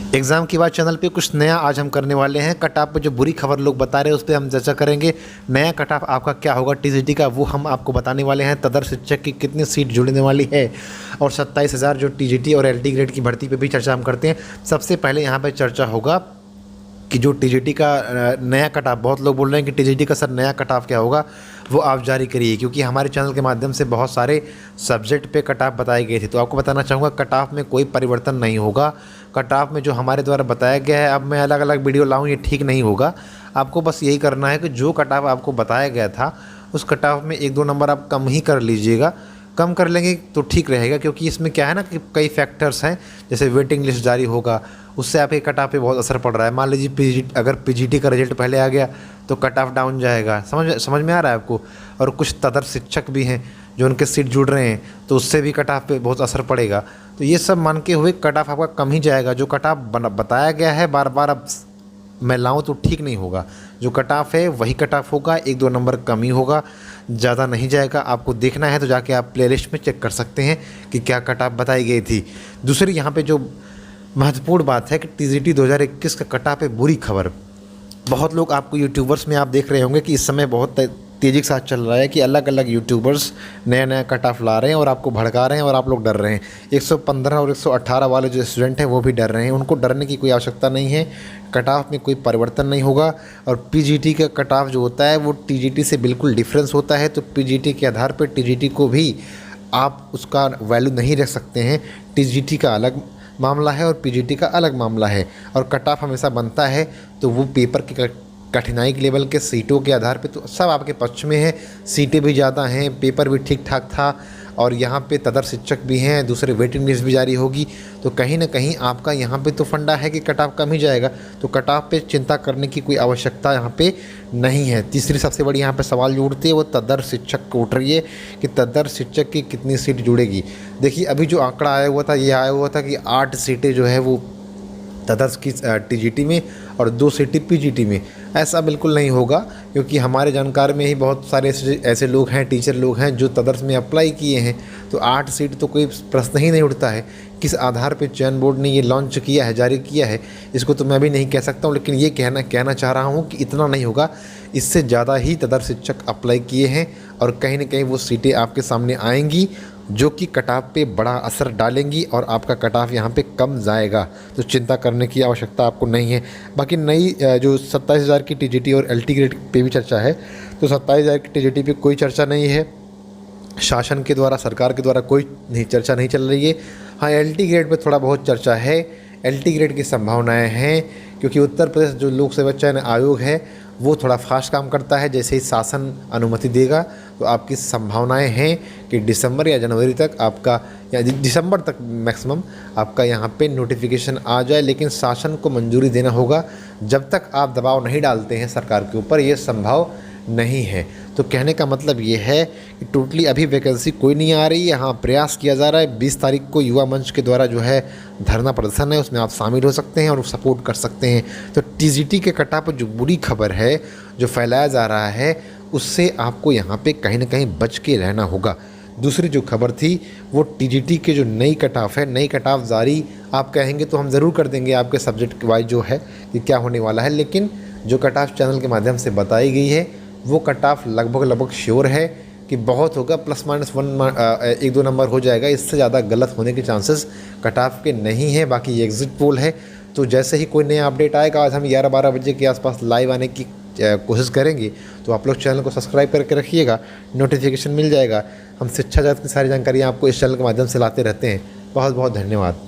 Exam की बात channel पे कुछ नया आज हम करने वाले हैं। कट ऑफ पे जो बुरी खबर लोग बता रहे हैं उस पे हम चर्चा करेंगे। नया कट ऑफ आपका क्या होगा टीजीटी का, वो हम आपको बताने वाले हैं। तदर शिक्षक की कितनी सीट जुड़ने वाली है और 27,000 जो टीजीटी और एलटी ग्रेड की भर्ती पे भी चर्चा हम करते हैं। सबसे पहले यहाँ पे चर्चा होगा कि जो टीजीटी का नया कट ऑफ, बहुत लोग बोल रहे हैं कि टीजीटी का सर नया कट ऑफ क्या होगा, वो आप जारी करिए, क्योंकि हमारे चैनल के माध्यम से बहुत सारे सब्जेक्ट पे कट ऑफ बताए गए थे। तो आपको बताना चाहूँगा कट ऑफ में कोई परिवर्तन नहीं होगा। कट ऑफ में जो हमारे द्वारा बताया गया है, अब मैं अलग अलग वीडियो लाऊँ ये ठीक नहीं होगा। आपको बस यही करना है कि जो कट ऑफ आपको बताया गया था उस कट ऑफ में 1-2 नंबर आप कम ही कर लीजिएगा। कम कर लेंगे तो ठीक रहेगा, क्योंकि इसमें क्या है ना कि कई फैक्टर्स हैं। जैसे वेटिंग लिस्ट जारी होगा, उससे आपके कट ऑफ पे बहुत असर पड़ रहा है। मान लीजिए अगर पीजीटी का रिजल्ट पहले आ गया तो कट ऑफ डाउन जाएगा। समझ में आ रहा है आपको। और कुछ तदर शिक्षक भी हैं जो उनके सीट जुड़ रहे हैं, तो उससे भी कट ऑफ पे बहुत असर पड़ेगा। तो ये सब मान के हुए कट ऑफ आपका कम ही जाएगा। जो कट ऑफ बताया गया है बार बार अब मैं लाऊं तो ठीक नहीं होगा। जो कट ऑफ है वही कट ऑफ होगा, 1-2 नंबर कम ही होगा, ज़्यादा नहीं जाएगा। आपको देखना है तो जाके आप प्लेलिस्ट में चेक कर सकते हैं कि क्या कट ऑफ बताई गई थी। दूसरी यहाँ पे जो महत्वपूर्ण बात है कि टीजीटी 2021 का कट ऑफ है बुरी खबर। बहुत लोग आपको यूट्यूबर्स में आप देख रहे होंगे कि इस समय बहुत तेज़ी के साथ चल रहा है कि अलग अलग यूट्यूबर्स नया नया कट ऑफ ला रहे हैं और आपको भड़का रहे हैं और आप लोग डर रहे हैं। 115 और 118 वाले जो स्टूडेंट हैं वो भी डर रहे हैं। उनको डरने की कोई आवश्यकता नहीं है। कट ऑफ में कोई परिवर्तन नहीं होगा। और पीजीटी का कट ऑफ जो होता है वो टीजीटी से बिल्कुल डिफरेंस होता है। तो पीजीटी के आधार पर टीजीटी को भी आप उसका वैल्यू नहीं रख सकते हैं। टीजीटी का अलग मामला है और पीजीटी का अलग मामला है। और कट ऑफ हमेशा बनता है तो वो पेपर के कठिनाई के लेवल के सीटों के आधार पे तो सब आपके पक्ष में है। सीटें भी ज़्यादा हैं, पेपर भी ठीक ठाक था और यहाँ पे तदर शिक्षक भी हैं, दूसरे वेटिंग लिस्ट भी जारी होगी। तो कहीं ना कहीं आपका यहाँ पे तो फंडा है कि कट ऑफ कम ही जाएगा। तो कट ऑफ पे चिंता करने की कोई आवश्यकता यहाँ पे नहीं है। तीसरी सबसे बड़ी यहाँ पे सवाल जो उठती है वो तदर शिक्षक को उठ रही है कि तदर शिक्षक की कितनी सीट जुड़ेगी। देखिए अभी जो आंकड़ा आया हुआ था ये आया हुआ था कि 8 सीटें जो है वो तदर्स की टीजीटी में और 2 सीटें पीजीटी में। ऐसा बिल्कुल नहीं होगा, क्योंकि हमारे जानकार में ही बहुत सारे ऐसे लोग हैं, टीचर लोग हैं जो तदर्स में अप्लाई किए हैं। तो 8 सीट तो कोई प्रश्न ही नहीं उठता है। किस आधार पे चयन बोर्ड ने ये लॉन्च किया है, जारी किया है, इसको तो मैं भी नहीं कह सकता हूँ। लेकिन ये कहना चाह रहा हूँ कि इतना नहीं होगा, इससे ज़्यादा ही तदर शिक्षक अप्लाई किए हैं और कहीं ना कहीं वो सीटें आपके सामने आएंगी जो कि कट ऑफ पे बड़ा असर डालेंगी और आपका कट ऑफ यहाँ पे कम जाएगा। तो चिंता करने की आवश्यकता आपको नहीं है। बाकी नई जो 27,000 की टीजीटी और एलटी ग्रेड पे भी चर्चा है, तो 27,000 की टीजीटी पे कोई चर्चा नहीं है। शासन के द्वारा, सरकार के द्वारा कोई चर्चा नहीं चल रही है। हाँ, एलटी ग्रेड पे थोड़ा बहुत चर्चा है। एलटी ग्रेड की संभावनाएं हैं, क्योंकि उत्तर प्रदेश जो लोक सेवा चयन आयोग है वो थोड़ा फास्ट काम करता है। जैसे ही शासन अनुमति देगा तो आपकी संभावनाएं हैं कि दिसंबर या जनवरी तक आपका, या दिसंबर तक मैक्सिमम आपका यहाँ पे नोटिफिकेशन आ जाए। लेकिन शासन को मंजूरी देना होगा। जब तक आप दबाव नहीं डालते हैं सरकार के ऊपर, ये संभव नहीं है। तो कहने का मतलब ये है कि टोटली अभी वैकेंसी कोई नहीं आ रही है। हाँ, प्रयास किया जा रहा है। 20 तारीख को युवा मंच के द्वारा जो है धरना प्रदर्शन है, उसमें आप शामिल हो सकते हैं और सपोर्ट कर सकते हैं। तो टीजीटी के कट ऑफ पर जो बुरी खबर है जो फैलाया जा रहा है उससे आपको यहाँ पे कहीं ना कहीं बच के रहना होगा। दूसरी जो खबर थी वो टीजीटी के जो नई कट ऑफ है, नई कट ऑफ जारी आप कहेंगे तो हम ज़रूर कर देंगे आपके सब्जेक्ट वाइज जो है कि क्या होने वाला है। लेकिन जो कट ऑफ चैनल के माध्यम से बताई गई है वो कट ऑफ लगभग श्योर है कि बहुत होगा, प्लस माइनस 1-2 नंबर हो जाएगा। इससे ज़्यादा गलत होने के चांसेस कट ऑफ के नहीं है। बाकी ये एग्जिट पोल है। तो जैसे ही कोई नया अपडेट आएगा, आज हम 11-12 बजे के आसपास लाइव आने की कोशिश करेंगे। तो आप लोग चैनल को सब्सक्राइब करके रखिएगा, नोटिफिकेशन मिल जाएगा। हम शिक्षा जगत की सारी जानकारियाँ आपको इस चैनल के माध्यम से लाते रहते हैं। बहुत बहुत धन्यवाद।